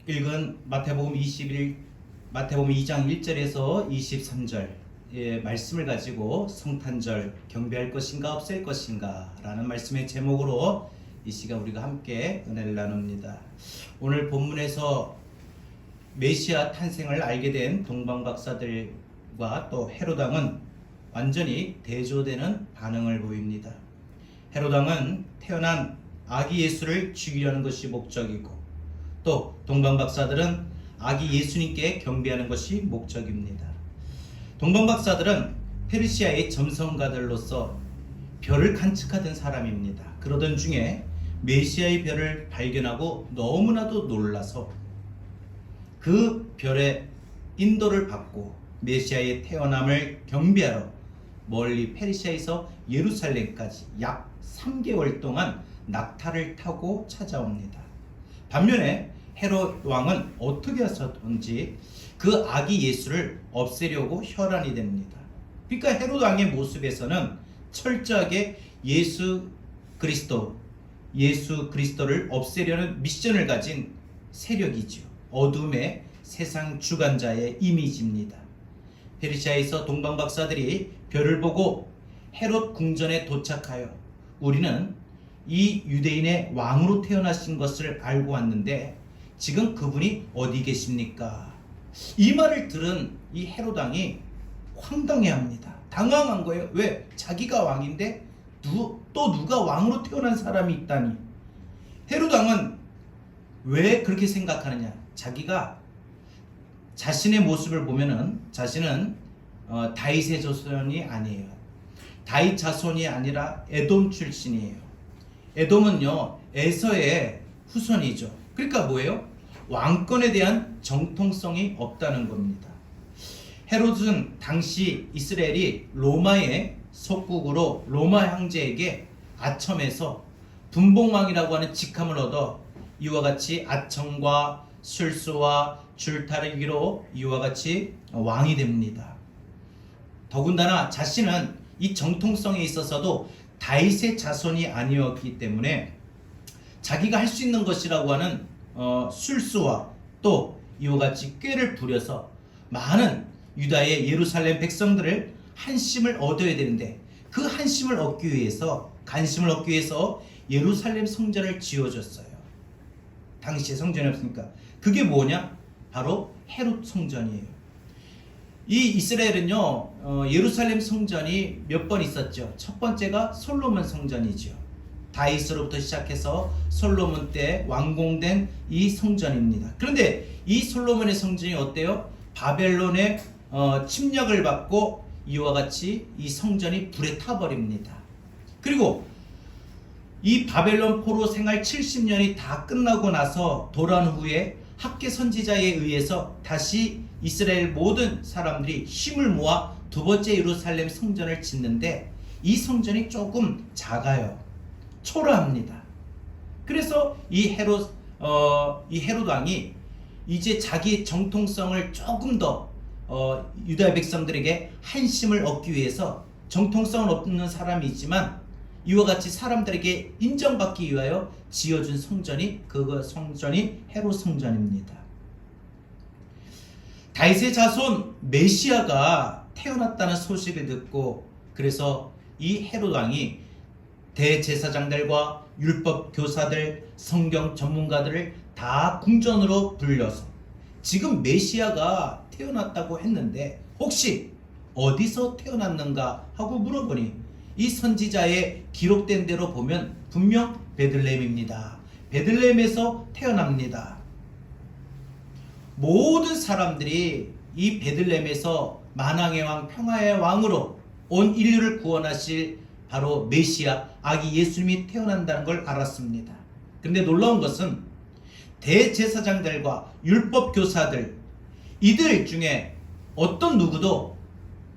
읽은 마태복음 2장 1절에서 23절의 말씀을 가지고 성탄절 경배할 것인가 없앨 것인가 라는 말씀의 제목으로 이 시간 우리가 함께 은혜를 나눕니다. 오늘 본문에서 메시아 탄생을 알게 된 동방박사들과 또 헤롯 왕은 완전히 대조되는 반응을 보입니다. 헤롯 왕은 태어난 아기 예수를 죽이려는 것이 목적이고 또 동방박사들은 아기 예수님께 경배하는 것이 목적입니다. 동방박사들은 페르시아의 점성가들로서 별을 관측하던 사람입니다. 그러던 중에 메시아의 별을 발견하고 너무나도 놀라서 그 별의 인도를 받고 메시아의 태어남을 경배하러 멀리 페르시아에서 예루살렘까지 약 3개월 동안 낙타를 타고 찾아옵니다. 반면에 헤롯 왕은 어떻게 해서든지 그 아기 예수를 없애려고 혈안이 됩니다. 그러니까 헤롯 왕의 모습에서는 철저하게 예수 그리스도를 없애려는 미션을 가진 세력이죠. 어둠의 세상 주관자의 이미지입니다. 페르시아에서 동방박사들이 별을 보고 헤롯 궁전에 도착하여 우리는 이 유대인의 왕으로 태어나신 것을 알고 왔는데 지금 그분이 어디 계십니까? 이 말을 들은 이 헤롯 왕이 황당해합니다. 당황한 거예요. 왜? 자기가 왕인데 또 누가 왕으로 태어난 사람이 있다니. 헤롯 왕은 왜 그렇게 생각하느냐? 자기가 자신의 모습을 보면은 자신은 다윗의 자손이 아니에요. 다윗 자손이 아니라 에돔 출신이에요. 에돔은요 에서의 후손이죠. 그러니까 뭐예요? 왕권에 대한 정통성이 없다는 겁니다. 헤롯은 당시 이스라엘이 로마의 속국으로 로마 황제에게 아첨해서 분봉왕이라고 하는 직함을 얻어 이와 같이 아첨과 술수와 줄타르기로 이와 같이 왕이 됩니다. 더군다나 자신은 이 정통성에 있어서도 다윗의 자손이 아니었기 때문에 자기가 할 수 있는 것이라고 하는 술수와 또 이와 같이 꾀를 부려서 많은 유다의 예루살렘 백성들을 한심을 얻어야 되는데 그 한심을 얻기 위해서 간심을 얻기 위해서 예루살렘 성전을 지어줬어요. 당시에 성전이 없으니까. 그게 뭐냐? 바로 헤롯 성전이에요. 이 이스라엘은요 예루살렘 성전이 몇 번 있었죠. 첫 번째가 솔로몬 성전이죠. 다윗으로부터 시작해서 솔로몬 때 완공된 이 성전입니다. 그런데 이 솔로몬의 성전이 어때요? 바벨론의 침략을 받고 이와 같이 이 성전이 불에 타버립니다. 그리고 이 바벨론 포로 생활 70년이 다 끝나고 나서 돌아온 후에 학개 선지자에 의해서 다시 이스라엘 모든 사람들이 힘을 모아 두 번째 예루살렘 성전을 짓는데 이 성전이 조금 작아요. 초라합니다. 그래서 이 헤롯 왕이 이제 자기 정통성을 조금 더 유다 백성들에게 한심을 얻기 위해서 정통성은 없는 사람이지만 이와 같이 사람들에게 인정받기 위하여 지어준 성전이 헤롯 성전입니다. 다윗의 자손 메시아가 태어났다는 소식을 듣고 그래서 이 헤롯 왕이 대제사장들과 율법 교사들, 성경 전문가들을 다 궁전으로 불러서 지금 메시아가 태어났다고 했는데 혹시 어디서 태어났는가 하고 물어보니 이 선지자의 기록된 대로 보면 분명 베들레헴입니다. 베들레헴에서 태어납니다. 모든 사람들이 이 베들레헴에서 만왕의 왕, 평화의 왕으로 온 인류를 구원하실 바로 메시아, 아기 예수님이 태어난다는 걸 알았습니다. 그런데 놀라운 것은 대제사장들과 율법 교사들 이들 중에 어떤 누구도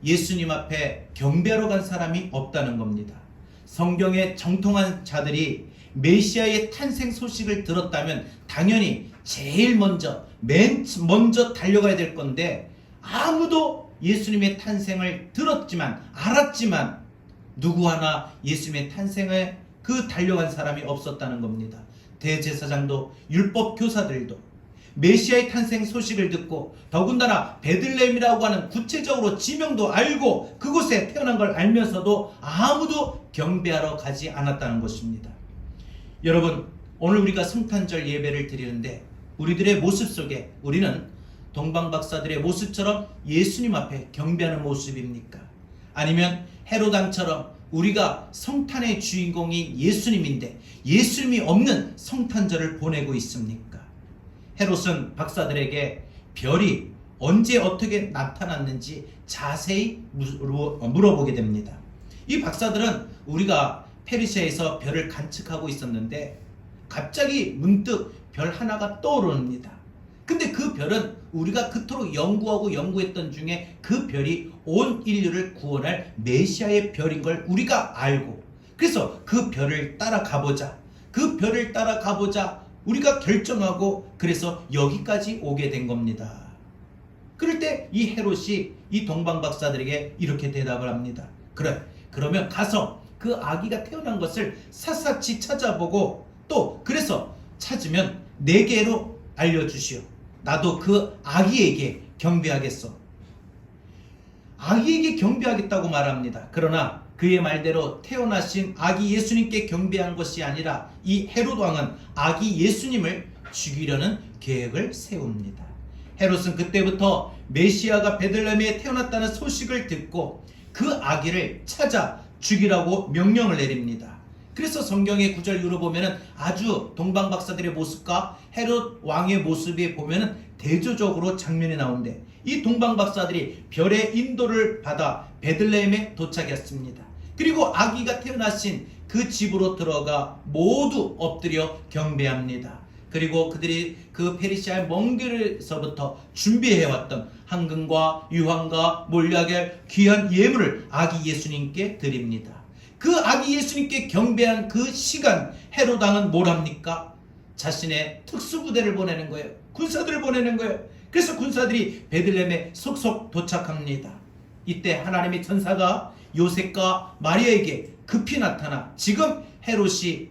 예수님 앞에 경배하러 간 사람이 없다는 겁니다. 성경의 정통한 자들이 메시아의 탄생 소식을 들었다면 당연히 제일 먼저 맨 먼저 달려가야 될 건데 아무도 예수님의 탄생을 알았지만 누구 하나 예수님의 탄생에 그 달려간 사람이 없었다는 겁니다. 대제사장도 율법 교사들도 메시아의 탄생 소식을 듣고 더군다나 베들레헴이라고 하는 구체적으로 지명도 알고 그곳에 태어난 걸 알면서도 아무도 경배하러 가지 않았다는 것입니다. 여러분, 오늘 우리가 성탄절 예배를 드리는데 우리들의 모습 속에 우리는 동방박사들의 모습처럼 예수님 앞에 경배하는 모습입니까? 아니면 헤롯 왕처럼 우리가 성탄의 주인공이 예수님인데 예수님이 없는 성탄절을 보내고 있습니까? 헤롯은 박사들에게 별이 언제 어떻게 나타났는지 자세히 물어보게 됩니다. 이 박사들은 우리가 페르시아에서 별을 관측하고 있었는데 갑자기 문득 별 하나가 떠오릅니다. 근데 그 별은 우리가 그토록 연구했던 중에 그 별이 온 인류를 구원할 메시아의 별인 걸 우리가 알고, 그래서 그 별을 따라가보자, 우리가 결정하고 그래서 여기까지 오게 된 겁니다. 그럴 때 이 헤롯이 이 동방박사들에게 이렇게 대답을 합니다. 그러면 가서 그 아기가 태어난 것을 샅샅이 찾아보고 또 그래서 찾으면 내게로 알려주시오. 나도 그 아기에게 경배하겠소. 아기에게 경배하겠다고 말합니다. 그러나 그의 말대로 태어나신 아기 예수님께 경배한 것이 아니라 이 헤롯 왕은 아기 예수님을 죽이려는 계획을 세웁니다. 헤롯은 그때부터 메시아가 베들레헴에 태어났다는 소식을 듣고 그 아기를 찾아 죽이라고 명령을 내립니다. 그래서 성경의 구절 보면은 아주 동방박사들의 모습과 헤롯 왕의 모습이 보면은 대조적으로 장면이 나오는데 이 동방박사들이 별의 인도를 받아 베들레헴에 도착했습니다. 그리고 아기가 태어나신 그 집으로 들어가 모두 엎드려 경배합니다. 그리고 그들이 그 페르시아의 먼 길에서부터 준비해왔던 황금과 유황과 몰약의 귀한 예물을 아기 예수님께 드립니다. 그 아기 예수님께 경배한 그 시간 헤롯 왕은 뭘 합니까? 자신의 특수부대를 보내는 거예요. 군사들을 보내는 거예요. 그래서 군사들이 베들레헴에 속속 도착합니다. 이때 하나님의 천사가 요셉과 마리아에게 급히 나타나 지금 헤롯이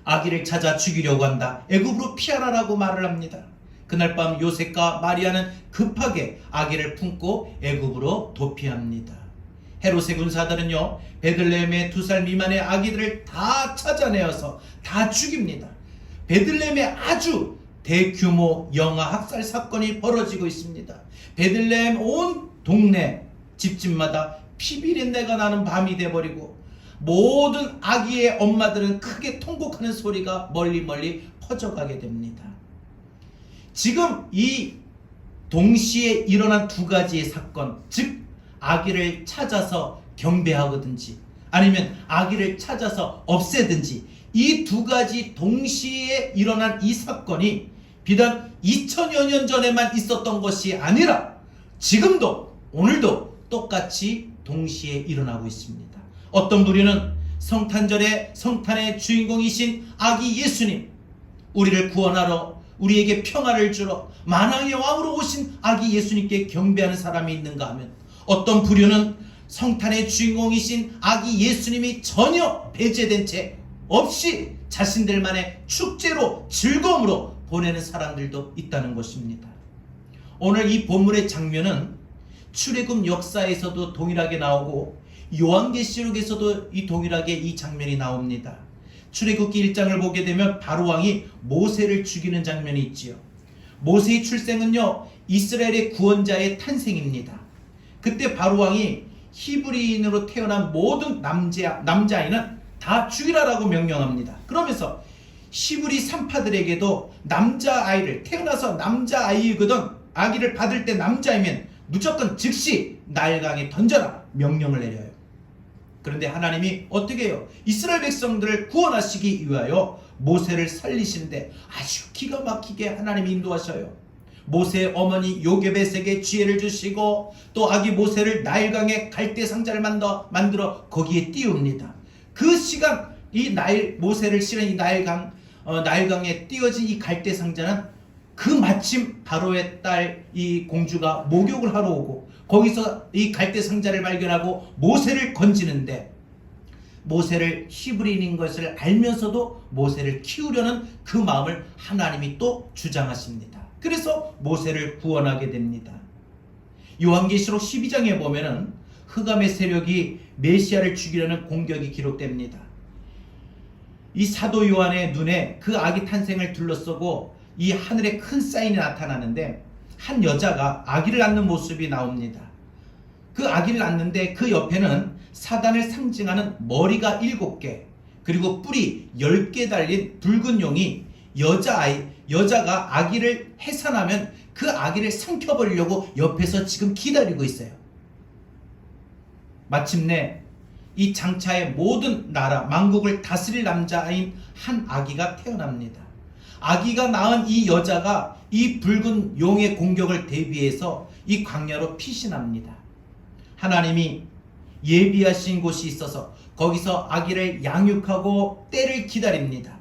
아기를 찾아 죽이려고 한다. 애굽으로 피하라라고 말을 합니다. 그날 밤 요셉과 마리아는 급하게 아기를 품고 애굽으로 도피합니다. 헤롯의 군사들은요, 베들레헴의 2살 미만의 아기들을 다 찾아내어서 다 죽입니다. 베들레헴에 아주 대규모 영아 학살 사건이 벌어지고 있습니다. 베들레헴 온 동네 집집마다 피비린내가 나는 밤이 돼버리고 모든 아기의 엄마들은 크게 통곡하는 소리가 멀리 퍼져가게 됩니다. 지금 이 동시에 일어난 2가지의 사건, 즉 아기를 찾아서 경배하든지 아니면 아기를 찾아서 없애든지 이 2가지 동시에 일어난 이 사건이 비단 2000여 년 전에만 있었던 것이 아니라 지금도 오늘도 똑같이 동시에 일어나고 있습니다. 어떤 부류는 성탄의 주인공이신 아기 예수님, 우리를 구원하러 우리에게 평화를 주러 만왕의 왕으로 오신 아기 예수님께 경배하는 사람이 있는가 하면 어떤 부류는 성탄의 주인공이신 아기 예수님이 전혀 배제된 채 없이 자신들만의 축제로 즐거움으로 보내는 사람들도 있다는 것입니다. 오늘 이 본문의 장면은 출애굽 역사에서도 동일하게 나오고 요한계시록에서도 동일하게 이 장면이 나옵니다. 출애굽기 1장을 보게 되면 바로왕이 모세를 죽이는 장면이 있지요. 모세의 출생은요, 이스라엘의 구원자의 탄생입니다. 그때 바로왕이 히브리인으로 태어난 모든 남자아이는 다 죽이라라고 명령합니다. 그러면서 히브리 산파들에게도 남자아이를, 태어나서 남자아이거든 아기를 받을 때 남자이면 무조건 즉시 나일강에 던져라 명령을 내려요. 그런데 하나님이 어떻게 해요? 이스라엘 백성들을 구원하시기 위하여 모세를 살리시는데 아주 기가 막히게 하나님이 인도하셔요. 모세의 어머니 요게벳에게 지혜를 주시고 또 아기 모세를 나일강에 갈대 상자를 만들어 거기에 띄웁니다. 그 시간 모세를 실은 이 나일강에 띄어진 이 갈대 상자는 그 마침 바로의 딸 이 공주가 목욕을 하러 오고 거기서 이 갈대 상자를 발견하고 모세를 건지는데 모세를 히브리인인 것을 알면서도 모세를 키우려는 그 마음을 하나님이 또 주장하십니다. 그래서 모세를 구원하게 됩니다. 요한계시록 12장에 보면은 흑암의 세력이 메시아를 죽이려는 공격이 기록됩니다. 이 사도 요한의 눈에 그 아기 탄생을 둘러싸고 이 하늘에 큰 사인이 나타나는데 한 여자가 아기를 낳는 모습이 나옵니다. 그 아기를 낳는데 그 옆에는 사단을 상징하는 머리가 7개 그리고 뿔이 10개 달린 붉은 용이 여자가 아기를 해산하면 그 아기를 삼켜버리려고 옆에서 지금 기다리고 있어요. 마침내 이 장차의 모든 나라 만국을 다스릴 남자인 한 아기가 태어납니다. 아기가 낳은 이 여자가 이 붉은 용의 공격을 대비해서 이 광야로 피신합니다. 하나님이 예비하신 곳이 있어서 거기서 아기를 양육하고 때를 기다립니다.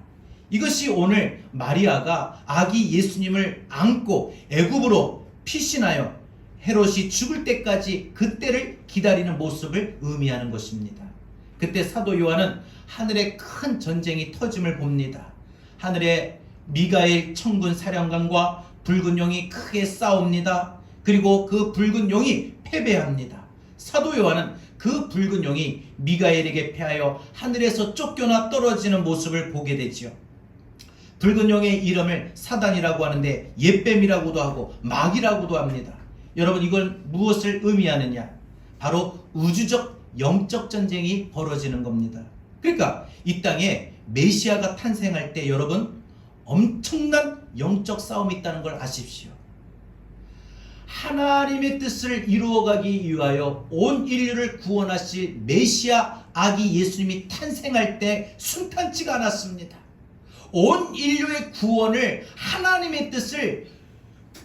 이것이 오늘 마리아가 아기 예수님을 안고 애굽으로 피신하여 헤롯이 죽을 때까지 그 때를 기다리는 모습을 의미하는 것입니다. 그때 사도 요한은 하늘에 큰 전쟁이 터짐을 봅니다. 하늘에 미가엘 천군 사령관과 붉은 용이 크게 싸웁니다. 그리고 그 붉은 용이 패배합니다. 사도 요한은 그 붉은 용이 미가엘에게 패하여 하늘에서 쫓겨나 떨어지는 모습을 보게 되지요. 붉은 용의 이름을 사단이라고 하는데 옛뱀이라고도 하고 마귀라고도 합니다. 여러분, 이걸 무엇을 의미하느냐? 바로 우주적 영적 전쟁이 벌어지는 겁니다. 그러니까 이 땅에 메시아가 탄생할 때 여러분 엄청난 영적 싸움이 있다는 걸 아십시오. 하나님의 뜻을 이루어가기 위하여 온 인류를 구원하실 메시아 아기 예수님이 탄생할 때 순탄치가 않았습니다. 온 인류의 구원을, 하나님의 뜻을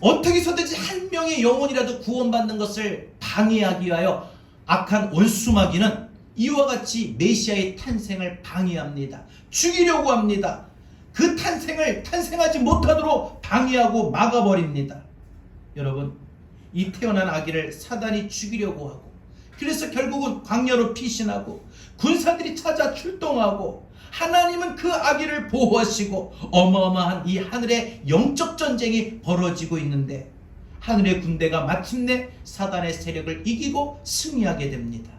어떻게 해서든지 한 명의 영혼이라도 구원받는 것을 방해하기 위하여 악한 원수마귀는 이와 같이 메시아의 탄생을 방해합니다. 죽이려고 합니다. 그 탄생을 탄생하지 못하도록 방해하고 막아버립니다. 여러분, 이 태어난 아기를 사단이 죽이려고 하고, 그래서 결국은 광야로 피신하고 군사들이 찾아 출동하고, 하나님은 그 아기를 보호하시고 어마어마한 이 하늘의 영적 전쟁이 벌어지고 있는데 하늘의 군대가 마침내 사단의 세력을 이기고 승리하게 됩니다.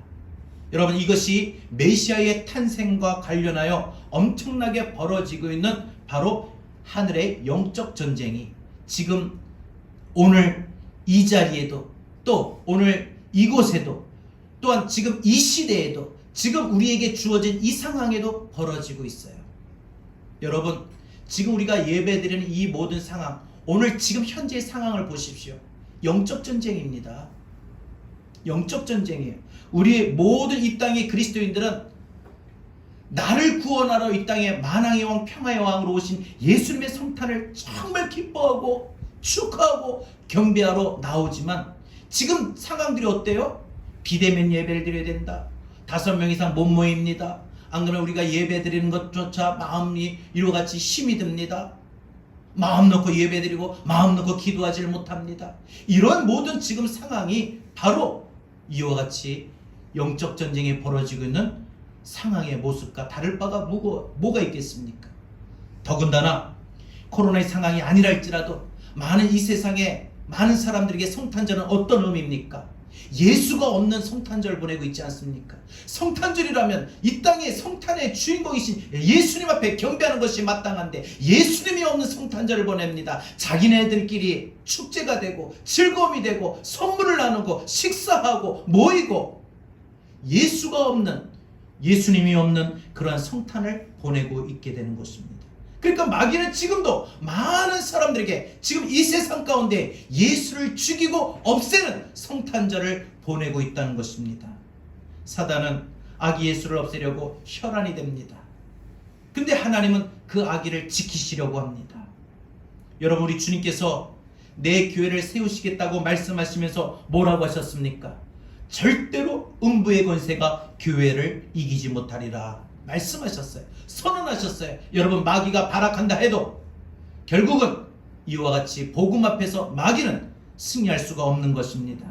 여러분, 이것이 메시아의 탄생과 관련하여 엄청나게 벌어지고 있는 바로 하늘의 영적 전쟁이 지금 오늘 이 자리에도, 또 오늘 이곳에도, 또한 지금 이 시대에도, 지금 우리에게 주어진 이 상황에도 벌어지고 있어요. 여러분, 지금 우리가 예배드리는 이 모든 상황, 오늘 지금 현재의 상황을 보십시오. 영적 전쟁입니다. 영적 전쟁이에요. 우리 모든 이 땅의 그리스도인들은 나를 구원하러 이 땅에 만왕의 왕 평화의 왕으로 오신 예수님의 성탄을 정말 기뻐하고 축하하고 경배하러 나오지만 지금 상황들이 어때요? 비대면 예배를 드려야 된다. 5명 이상 못 모입니다. 안 그러면 우리가 예배 드리는 것조차 마음이 이와같이 힘이 듭니다. 마음 놓고 예배 드리고 마음 놓고 기도하지를 못합니다. 이런 모든 지금 상황이 바로 이와 같이 영적 전쟁이 벌어지고 있는 상황의 모습과 다를 바가 뭐가 있겠습니까? 더군다나 코로나의 상황이 아니랄지라도 많은 이 세상에 많은 사람들에게 성탄절은 어떤 의미입니까? 예수가 없는 성탄절 보내고 있지 않습니까? 성탄절이라면 이 땅의 성탄의 주인공이신 예수님 앞에 경배하는 것이 마땅한데 예수님이 없는 성탄절을 보냅니다. 자기네들끼리 축제가 되고 즐거움이 되고 선물을 나누고 식사하고 모이고 예수가 없는, 예수님이 없는 그러한 성탄을 보내고 있게 되는 것입니다. 그러니까 마귀는 지금도 많은 사람들에게 지금 이 세상 가운데 예수를 죽이고 없애는 성탄절을 보내고 있다는 것입니다. 사단은 아기 예수를 없애려고 혈안이 됩니다. 근데 하나님은 그 아기를 지키시려고 합니다. 여러분, 우리 주님께서 내 교회를 세우시겠다고 말씀하시면서 뭐라고 하셨습니까? 절대로 음부의 권세가 교회를 이기지 못하리라 말씀하셨어요. 선언하셨어요. 여러분, 마귀가 발악한다 해도 결국은 이와 같이 복음 앞에서 마귀는 승리할 수가 없는 것입니다.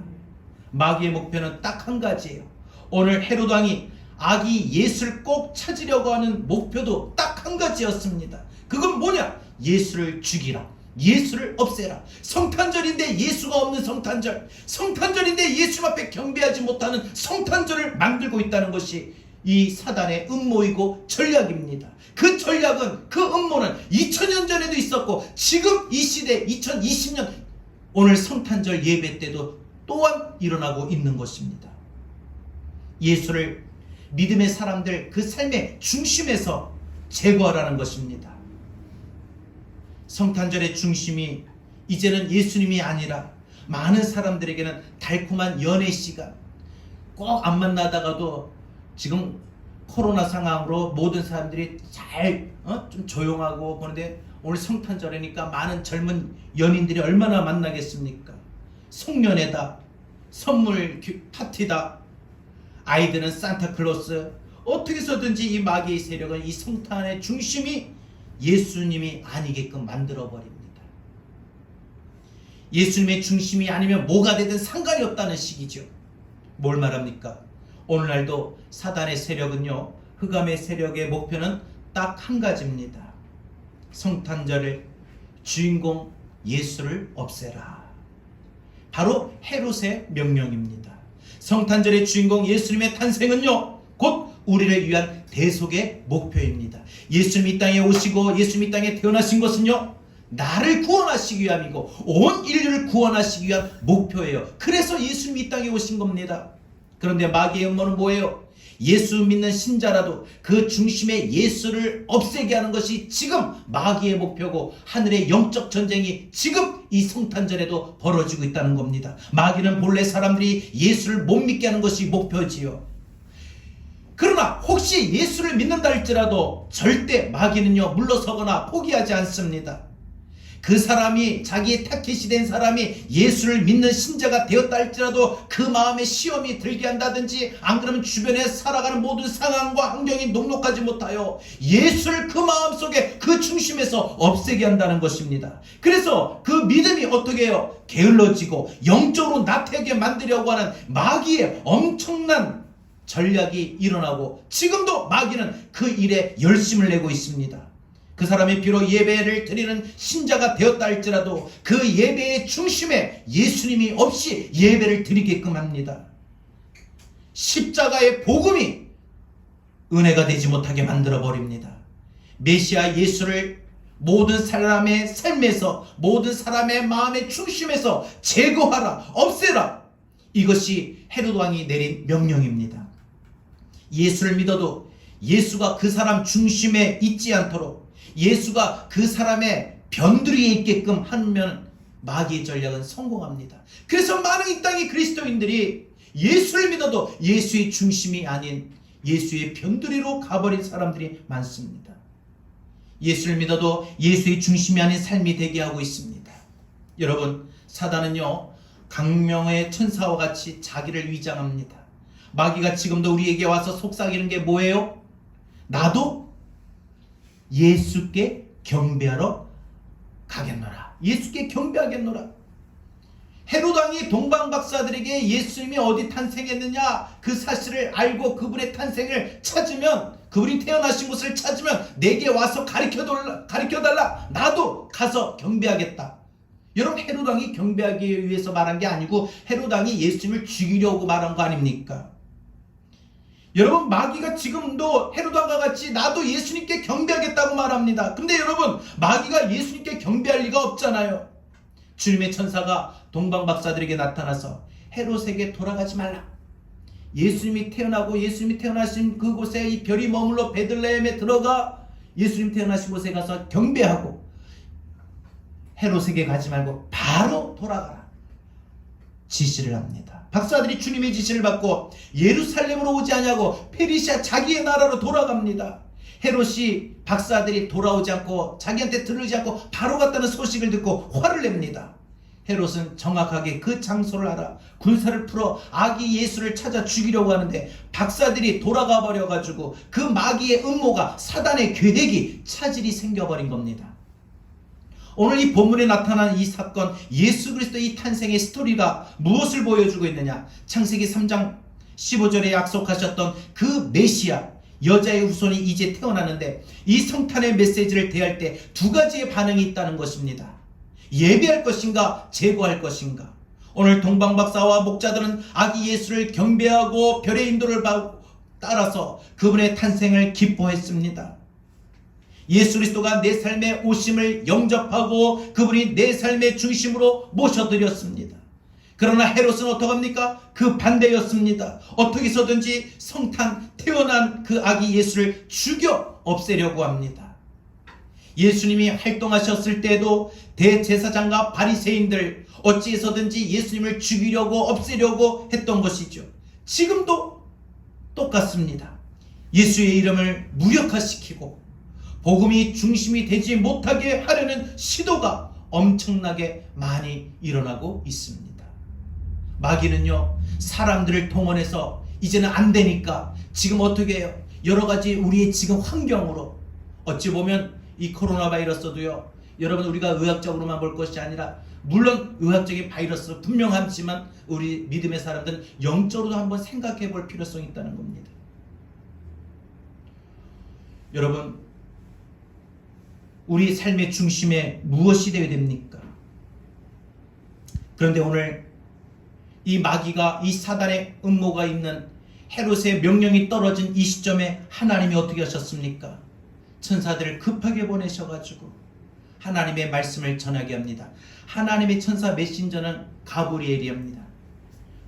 마귀의 목표는 딱 한 가지예요. 오늘 헤롯 왕이 아기 예수를 꼭 찾으려고 하는 목표도 딱 한 가지였습니다. 그건 뭐냐? 예수를 죽이라. 예수를 없애라. 성탄절인데 예수가 없는 성탄절, 성탄절인데 예수 앞에 경배하지 못하는 성탄절을 만들고 있다는 것이 이 사단의 음모이고 전략입니다. 그 전략은, 그 음모는 2000년 전에도 있었고 지금 이 시대 2020년 오늘 성탄절 예배 때도 또한 일어나고 있는 것입니다. 예수를 믿음의 사람들 그 삶의 중심에서 제거하라는 것입니다. 성탄절의 중심이 이제는 예수님이 아니라 많은 사람들에게는 달콤한 연애 시간, 꼭 안 만나다가도 지금 코로나 상황으로 모든 사람들이 잘 좀 조용하고 그런데 오늘 성탄절이니까 많은 젊은 연인들이 얼마나 만나겠습니까? 송년회다, 선물 파티다, 아이들은 산타클로스. 어떻게 해서든지 이 마귀의 세력은 이 성탄의 중심이 예수님이 아니게끔 만들어버립니다. 예수님의 중심이 아니면 뭐가 되든 상관이 없다는 식이죠. 뭘 말합니까? 오늘날도 사단의 세력은요, 흑암의 세력의 목표는 딱 한 가지입니다. 성탄절을 주인공 예수를 없애라. 바로 헤롯의 명령입니다. 성탄절의 주인공 예수님의 탄생은요, 곧 우리를 위한 대속의 목표입니다. 예수님이 이 땅에 오시고 예수님이 이 땅에 태어나신 것은요, 나를 구원하시기 위함이고 온 인류를 구원하시기 위한 목표예요. 그래서 예수님이 이 땅에 오신 겁니다. 그런데 마귀의 음모는 뭐예요? 예수 믿는 신자라도 그 중심에 예수를 없애게 하는 것이 지금 마귀의 목표고 하늘의 영적 전쟁이 지금 이 성탄절에도 벌어지고 있다는 겁니다. 마귀는 본래 사람들이 예수를 못 믿게 하는 것이 목표지요. 그러나 혹시 예수를 믿는다 할지라도 절대 마귀는요, 물러서거나 포기하지 않습니다. 그 사람이, 자기의 타켓이 된 사람이 예수를 믿는 신자가 되었다 할지라도 그 마음에 시험이 들게 한다든지, 안 그러면 주변에 살아가는 모든 상황과 환경이 녹록하지 못하여 예수를 그 마음속에 그 중심에서 없애게 한다는 것입니다. 그래서 그 믿음이 어떻게 해요? 게을러지고 영적으로 나태하게 만들려고 하는 마귀의 엄청난 전략이 일어나고 지금도 마귀는 그 일에 열심을 내고 있습니다. 그 사람이 비록 예배를 드리는 신자가 되었다 할지라도 그 예배의 중심에 예수님이 없이 예배를 드리게끔 합니다. 십자가의 복음이 은혜가 되지 못하게 만들어버립니다. 메시아 예수를 모든 사람의 삶에서, 모든 사람의 마음의 중심에서 제거하라, 없애라. 이것이 헤롯 왕이 내린 명령입니다. 예수를 믿어도 예수가 그 사람 중심에 있지 않도록, 예수가 그 사람의 변두리에 있게끔 하면 마귀의 전략은 성공합니다. 그래서 많은 이 땅의 그리스도인들이 예수를 믿어도 예수의 중심이 아닌 예수의 변두리로 가버린 사람들이 많습니다. 예수를 믿어도 예수의 중심이 아닌 삶이 되게 하고 있습니다. 여러분, 사단은요, 강명의 천사와 같이 자기를 위장합니다. 마귀가 지금도 우리에게 와서 속삭이는 게 뭐예요? 나도 예수께 경배하러 가겠노라. 예수께 경배하겠노라. 헤롯 왕이 동방 박사들에게 예수님이 어디 탄생했느냐 그 사실을 알고 그분의 탄생을 찾으면, 그분이 태어나신 곳을 찾으면 내게 와서 가르쳐달라. 나도 가서 경배하겠다. 여러분, 헤롯 왕이 경배하기 위해서 말한 게 아니고 헤롯 왕이 예수님을 죽이려고 말한 거 아닙니까? 여러분, 마귀가 지금도 헤롯 왕과 같이 나도 예수님께 경배하겠다고 말합니다. 근데 여러분, 마귀가 예수님께 경배할 리가 없잖아요. 주님의 천사가 동방 박사들에게 나타나서 헤롯에게 돌아가지 말라. 예수님이 태어나고 예수님이 태어나신 그곳에 이 별이 머물러 베들레헴에 들어가 예수님 태어나신 곳에 가서 경배하고 헤롯에게 가지 말고 바로 돌아가라. 지시를 합니다. 박사들이 주님의 지시를 받고 예루살렘으로 오지 않냐고 페르시아 자기의 나라로 돌아갑니다. 헤롯이 박사들이 돌아오지 않고 자기한테 들르지 않고 바로 갔다는 소식을 듣고 화를 냅니다. 헤롯은 정확하게 그 장소를 알아 군사를 풀어 아기 예수를 찾아 죽이려고 하는데 박사들이 돌아가 버려가지고 그 마귀의 음모가, 사단의 계획이 차질이 생겨버린 겁니다. 오늘 이 본문에 나타난 이 사건, 예수 그리스도의 이 탄생의 스토리가 무엇을 보여주고 있느냐? 창세기 3장 15절에 약속하셨던 그 메시아 여자의 후손이 이제 태어나는데 이 성탄의 메시지를 대할 때 두 가지의 반응이 있다는 것입니다. 예배할 것인가 제거할 것인가. 오늘 동방박사와 목자들은 아기 예수를 경배하고 별의 인도를 따라서 그분의 탄생을 기뻐했습니다. 예수 그리스도가 내 삶에 오심을 영접하고 그분이 내 삶의 중심으로 모셔드렸습니다. 그러나 헤롯은 어떡합니까? 그 반대였습니다. 어떻게 해서든지 성탄 태어난 그 아기 예수를 죽여 없애려고 합니다. 예수님이 활동하셨을 때도 대제사장과 바리새인들 어찌해서든지 예수님을 죽이려고 없애려고 했던 것이죠. 지금도 똑같습니다. 예수의 이름을 무력화시키고 복음이 중심이 되지 못하게 하려는 시도가 엄청나게 많이 일어나고 있습니다. 마귀는요, 사람들을 동원해서 이제는 안 되니까 지금 어떻게 해요? 여러 가지 우리의 지금 환경으로 어찌 보면 이 코로나 바이러스도요, 여러분 우리가 의학적으로만 볼 것이 아니라 물론 의학적인 바이러스 분명하지만 우리 믿음의 사람들은 영적으로도 한번 생각해 볼 필요성이 있다는 겁니다. 여러분, 우리 삶의 중심에 무엇이 되어야 됩니까? 그런데 오늘 이 마귀가 이 사단의 음모가 있는 헤롯의 명령이 떨어진 이 시점에 하나님이 어떻게 하셨습니까? 천사들을 급하게 보내셔가지고 하나님의 말씀을 전하게 합니다. 하나님의 천사 메신저는 가브리엘이옵니다.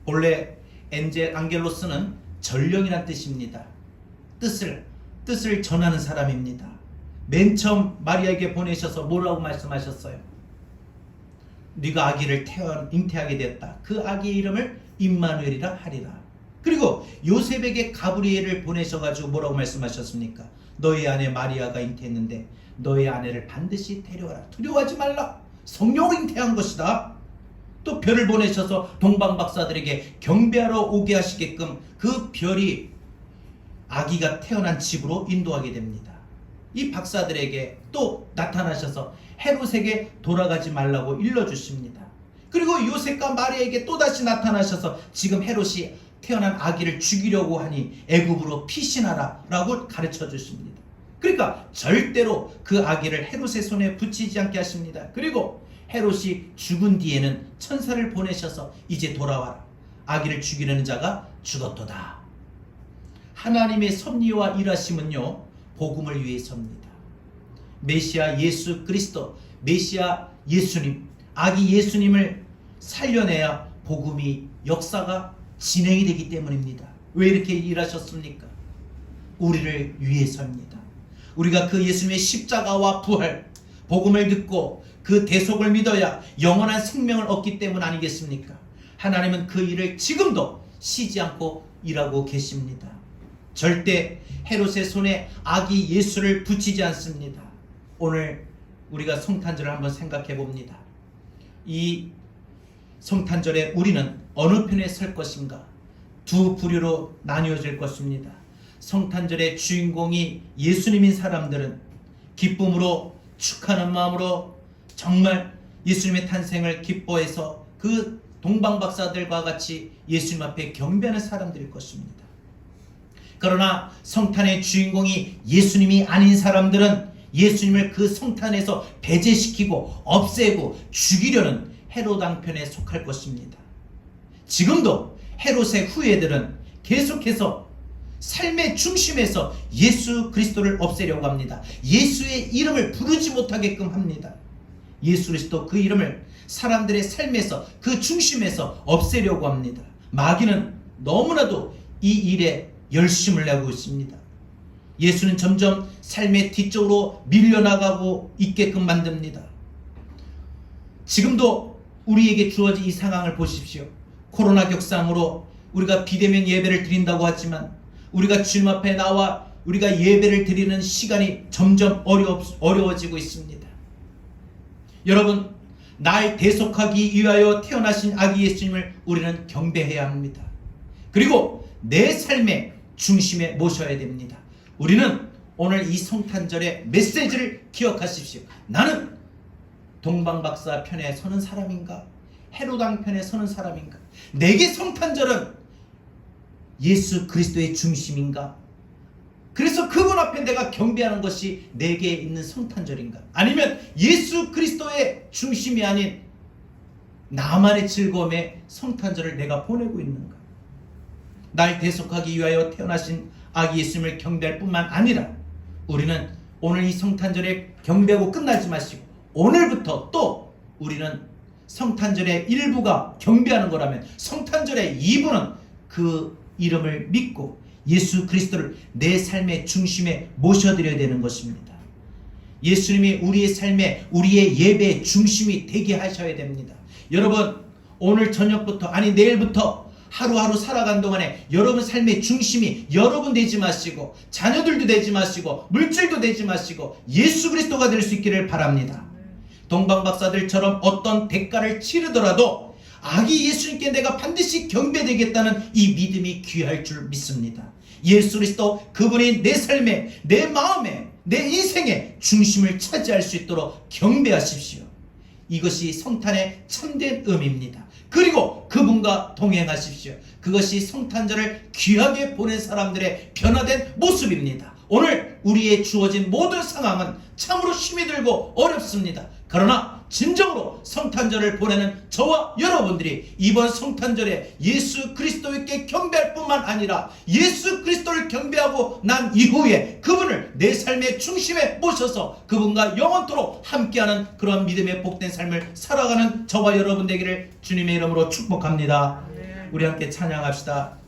본래 안겔로스는 전령이란 뜻입니다. 뜻을 전하는 사람입니다. 맨 처음 마리아에게 보내셔서 뭐라고 말씀하셨어요? 네가 아기를 잉태하게 됐다. 그 아기의 이름을 임마누엘이라 하리라. 그리고 요셉에게 가브리엘을 보내셔가지고 뭐라고 말씀하셨습니까? 너의 아내 마리아가 잉태했는데 너의 아내를 반드시 데려와라. 두려워하지 말라. 성령으로 잉태한 것이다. 또 별을 보내셔서 동방박사들에게 경배하러 오게 하시게끔 그 별이 아기가 태어난 집으로 인도하게 됩니다. 이 박사들에게 또 나타나셔서 헤롯에게 돌아가지 말라고 일러주십니다. 그리고 요셉과 마리아에게 또다시 나타나셔서 지금 헤롯이 태어난 아기를 죽이려고 하니 애굽으로 피신하라 라고 가르쳐 주십니다. 그러니까 절대로 그 아기를 헤롯의 손에 붙이지 않게 하십니다. 그리고 헤롯이 죽은 뒤에는 천사를 보내셔서 이제 돌아와라. 아기를 죽이려는 자가 죽었도다. 하나님의 섭리와 일하심은요, 복음을 위해서입니다. 메시아 예수 그리스도, 메시아 예수님, 아기 예수님을 살려내야 복음이 역사가 진행이 되기 때문입니다. 왜 이렇게 일하셨습니까? 우리를 위해서입니다. 우리가 그 예수님의 십자가와 부활, 복음을 듣고 그 대속을 믿어야 영원한 생명을 얻기 때문 아니겠습니까? 하나님은 그 일을 지금도 쉬지 않고 일하고 계십니다. 절대 헤롯의 손에 아기 예수를 붙이지 않습니다. 오늘 우리가 성탄절을 한번 생각해 봅니다. 이 성탄절에 우리는 어느 편에 설 것인가? 두 부류로 나뉘어질 것입니다. 성탄절의 주인공이 예수님인 사람들은 기쁨으로 축하하는 마음으로 정말 예수님의 탄생을 기뻐해서 그 동방박사들과 같이 예수님 앞에 경배하는 사람들일 것입니다. 그러나 성탄의 주인공이 예수님이 아닌 사람들은 예수님을 그 성탄에서 배제시키고 없애고 죽이려는 헤롯 왕편에 속할 것입니다. 지금도 헤롯의 후예들은 계속해서 삶의 중심에서 예수 그리스도를 없애려고 합니다. 예수의 이름을 부르지 못하게끔 합니다. 예수 그리스도 그 이름을 사람들의 삶에서 그 중심에서 없애려고 합니다. 마귀는 너무나도 이 일에 열심을 내고 있습니다. 예수는 점점 삶의 뒤쪽으로 밀려나가고 있게끔 만듭니다. 지금도 우리에게 주어진 이 상황을 보십시오. 코로나 격상으로 우리가 비대면 예배를 드린다고 하지만 우리가 주님 앞에 나와 우리가 예배를 드리는 시간이 점점 어려워지고 있습니다. 여러분, 날 대속하기 위하여 태어나신 아기 예수님을 우리는 경배해야 합니다. 그리고 내 삶의 중심에 모셔야 됩니다. 우리는 오늘 이 성탄절의 메시지를 기억하십시오. 나는 동방박사 편에 서는 사람인가? 헤롯 왕 편에 서는 사람인가? 내게 성탄절은 예수 그리스도의 중심인가? 그래서 그분 앞에 내가 경배하는 것이 내게 있는 성탄절인가? 아니면 예수 그리스도의 중심이 아닌 나만의 즐거움에 성탄절을 내가 보내고 있는가? 날 대속하기 위하여 태어나신 아기 예수님을 경배할 뿐만 아니라 우리는 오늘 이 성탄절에 경배하고 끝나지 마시고 오늘부터 또 우리는 성탄절의 일부가 경배하는 거라면 성탄절의 2부는 그 이름을 믿고 예수 그리스도를 내 삶의 중심에 모셔드려야 되는 것입니다. 예수님이 우리의 삶에 우리의 예배의 중심이 되게 하셔야 됩니다. 여러분 오늘 저녁부터 아니 내일부터 하루하루 살아간 동안에 여러분 삶의 중심이 여러분 되지 마시고 자녀들도 되지 마시고 물질도 되지 마시고 예수 그리스도가 될 수 있기를 바랍니다. 동방박사들처럼 어떤 대가를 치르더라도 아기 예수님께 내가 반드시 경배되겠다는 이 믿음이 귀할 줄 믿습니다. 예수 그리스도 그분이 내 삶에 내 마음에 내 인생의 중심을 차지할 수 있도록 경배하십시오. 이것이 성탄의 참된 의미입니다. 그리고 그분과 동행하십시오. 그것이 성탄절을 귀하게 보낸 사람들의 변화된 모습입니다. 오늘 우리의 주어진 모든 상황은 참으로 힘이 들고 어렵습니다. 그러나 진정으로 성탄절을 보내는 저와 여러분들이 이번 성탄절에 예수 그리스도께 경배할 뿐만 아니라 예수 그리스도를 경배하고 난 이후에 그분을 내 삶의 중심에 모셔서 그분과 영원토록 함께하는 그런 믿음의 복된 삶을 살아가는 저와 여러분 되기를 주님의 이름으로 축복합니다. 우리 함께 찬양합시다.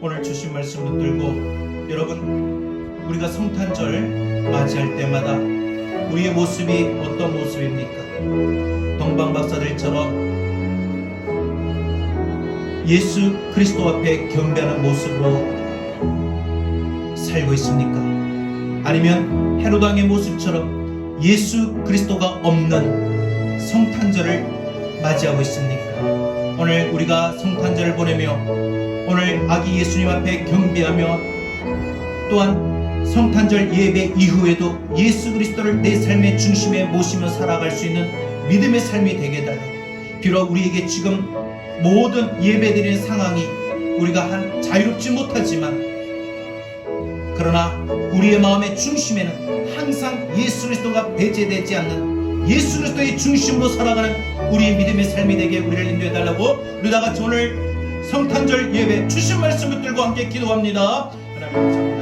오늘 주신 말씀 붙들고 여러분 우리가 성탄절 맞이할 때마다 우리의 모습이 어떤 모습입니까? 동방박사들처럼 예수 그리스도 앞에 경배하는 모습으로 살고 있습니까? 아니면 헤롯 왕의 모습처럼 예수 그리스도가 없는 성탄절을 맞이하고 있습니까? 오늘 우리가 성탄절을 보내며 오늘 아기 예수님 앞에 경배하며 또한 성탄절 예배 이후에도 예수 그리스도를 내 삶의 중심에 모시며 살아갈 수 있는 믿음의 삶이 되게 해달라. 비록 우리에게 지금 모든 예배드리는 상황이 우리가 자유롭지 못하지만 그러나 우리의 마음의 중심에는 항상 예수 그리스도가 배제되지 않는 예수 그리스도의 중심으로 살아가는 우리의 믿음의 삶이 되게 우리를 인도해 달라고 우리 다 같이 오늘 성탄절 예배 주신 말씀 붙들고 함께 기도합니다. 하나님 감사합니다.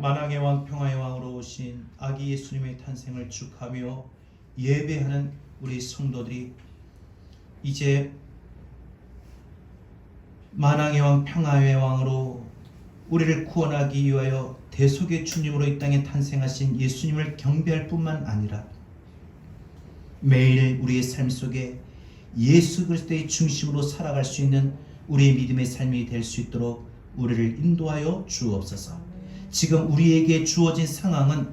만왕의 왕 평화의 왕으로 오신 아기 예수님의 탄생을 축하하며 예배하는 우리 성도들이 이제 만왕의 왕 평화의 왕으로 우리를 구원하기 위하여 대속의 주님으로 이 땅에 탄생하신 예수님을 경배할 뿐만 아니라 매일 우리의 삶 속에 예수 그리스도의 중심으로 살아갈 수 있는 우리의 믿음의 삶이 될 수 있도록 우리를 인도하여 주옵소서. 지금 우리에게 주어진 상황은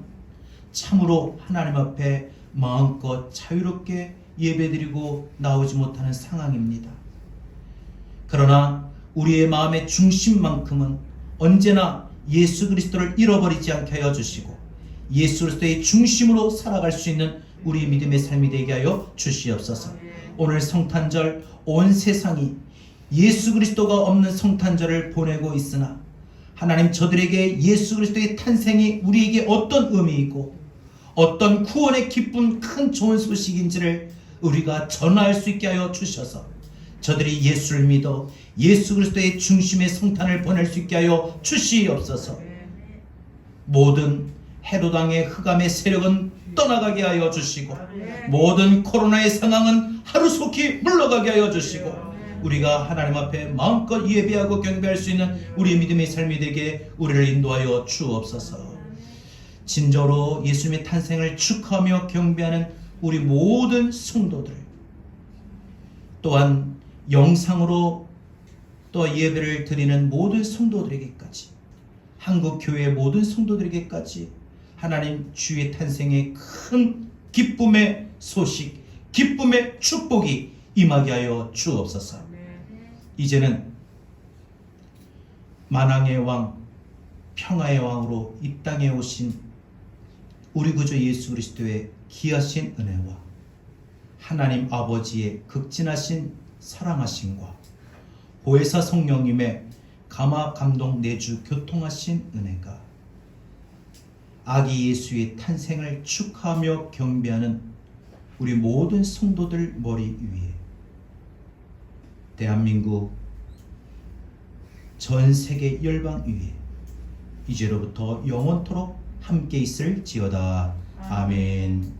참으로 하나님 앞에 마음껏 자유롭게 예배드리고 나오지 못하는 상황입니다. 그러나 우리의 마음의 중심만큼은 언제나 예수 그리스도를 잃어버리지 않게 하여 주시고 예수 그리스도의 중심으로 살아갈 수 있는 우리 믿음의 삶이 되게 하여 주시옵소서. 오늘 성탄절 온 세상이 예수 그리스도가 없는 성탄절을 보내고 있으나 하나님 저들에게 예수 그리스도의 탄생이 우리에게 어떤 의미이고 어떤 구원의 기쁜 큰 좋은 소식인지를 우리가 전할 수 있게 하여 주셔서 저들이 예수를 믿어 예수 그리스도의 중심의 성탄을 보낼 수 있게 하여 주시옵소서. 모든 헤롯 왕의 흑암의 세력은 떠나가게 하여 주시고 모든 코로나의 상황은 하루속히 물러가게 하여 주시고 우리가 하나님 앞에 마음껏 예배하고 경배할 수 있는 우리의 믿음의 삶이 되게 우리를 인도하여 주옵소서. 진정으로 예수님의 탄생을 축하하며 경배하는 우리 모든 성도들 또한 영상으로 또 예배를 드리는 모든 성도들에게까지, 한국 교회 모든 성도들에게까지 하나님 주의 탄생의 큰 기쁨의 소식, 기쁨의 축복이 임하게 하여 주옵소서. 이제는 만왕의 왕, 평화의 왕으로 이 땅에 오신 우리 구주 예수 그리스도의 귀하신 은혜와 하나님 아버지의 극진하신 사랑하심과 보혜사 성령님의 감화 감동 내주 교통하신 은혜가 아기 예수의 탄생을 축하하며 경배하는 우리 모든 성도들 머리 위에, 대한민국 전 세계 열방 위에 이제로부터 영원토록 함께 있을지어다. 아멘.